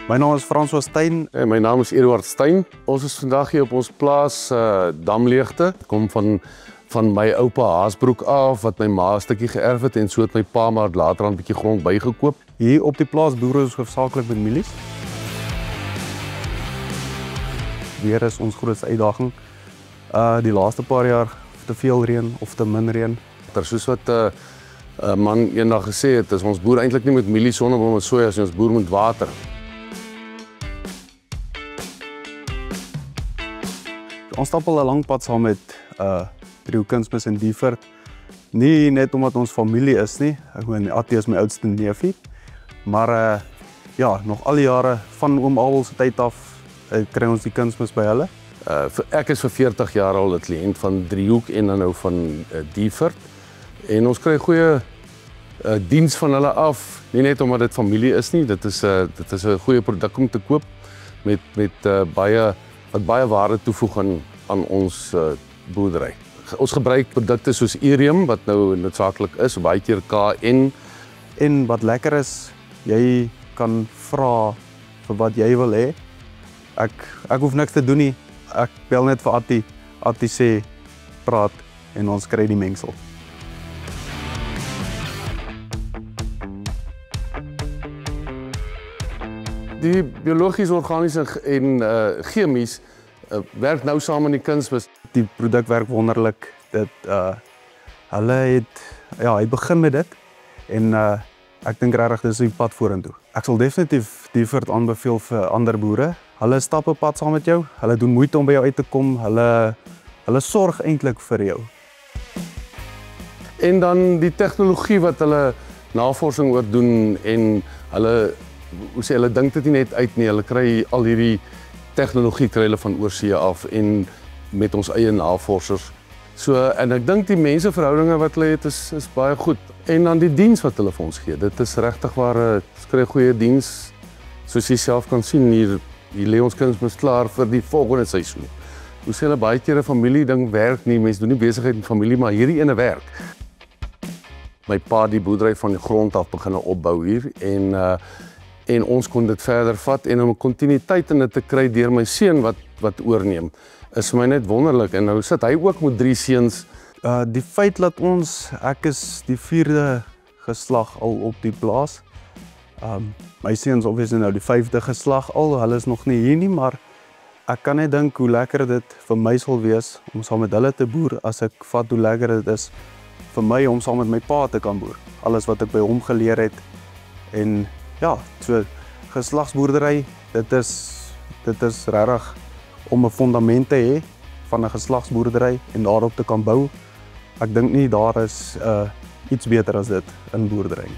My naam is François Steyn. En my naam is Eduard Steyn. Ons is vandag hier op ons plaas Damleegte. Dit kom van my oupa Haasbroek af wat my ma 'n stukkie geërf het en so het my pa maar later 'n bietjie grond bygekoop. Hier op die plaas boer ons hoofsaaklik met mielies. Weer is ons grootste uitdaging. Die laaste paar jaar te veel reën of te min reën. Soos wat 'n man eendag gesê het, is ons boer eintlik nie met mielies sonder met soja, ons boer met water. Ons stap al 'n lang pad saam met Trio Kunsmis in Diefert. Nie net omdat ons familie is nie. Ek meen Attie is my oudste neefie. Maar ja, nog al die jare van oom Abel se tyd af kry ons die kunsmis by hulle. Ek is vir 40 jaar al 'n kliënt van Driehoek en dan nou van Diefert. En ons kry goeie diens van hulle af, nie net omdat dit familie is nie, dit is 'n goeie produk om te koop met wat baie waarde toevoeg aan ons boerdery. Ons gebruik produkte soos Erium wat nou noodsaaklik is, baie keer KN. En wat lekker is, jy kan vra vir wat jy wil hê. Ek hoef niks te doen nie. Ek bel net vir Attie. Attie sê praat en ons kry die mengsel. Die biologies, organies en chemies werk nou saam in die kunsmis. Die produk werk wonderlik. Hulle het begin met dit en ek dink regtig dis die pad vorentoe. Ek sal definitief Diefert aanbeveel vir ander boere. Hulle stap 'n pad saam met jou. Hulle doen moeite om by jou uit te kom. Hulle sorg eintlik vir jou. En dan die tegnologie wat hulle navorsing oor doen en hulle dink dit nie net uit nie. Hulle kry al hierdie tegnologie kry hulle van oorsee af en met ons eie navorsers. En ek dink die menseverhoudinge wat hulle het is baie goed. En dan die diens wat hulle vir ons gee. Dit is regtig waar ons kry goeie diens. Soos jy self kan sien hier lê ons kunsmis klaar vir die volgende seisoen. Hoe sê hulle baie keer 'n familie ding werk nie. Mense doen nie besigheid met familie, maar hierdie ene werk. My pa die boerdery van die grond af begin opbou hier en ons kon dit verder vat en om 'n kontinuïteit in dit te kry deur my seun wat oorneem is vir my net wonderlik. En nou sit hy ook met 3 seuns. Die feit dat ek is die 4de geslag al op die plaas. My seuns obviously nou die 5de geslag al. Hulle is nog nie hier nie, maar ek kan net dink hoe lekker dit vir my sal wees om saam met hulle te boer as ek vat hoe lekker dit is vir my om saam met my pa te kan boer. Alles wat ek by hom geleer het en ja, so geslagsboerdery, dit is regtig om 'n fondament te hê van 'n geslagsboerdery en daarop te kan bou. Ek dink nie daar is iets beter as dit in boerdery.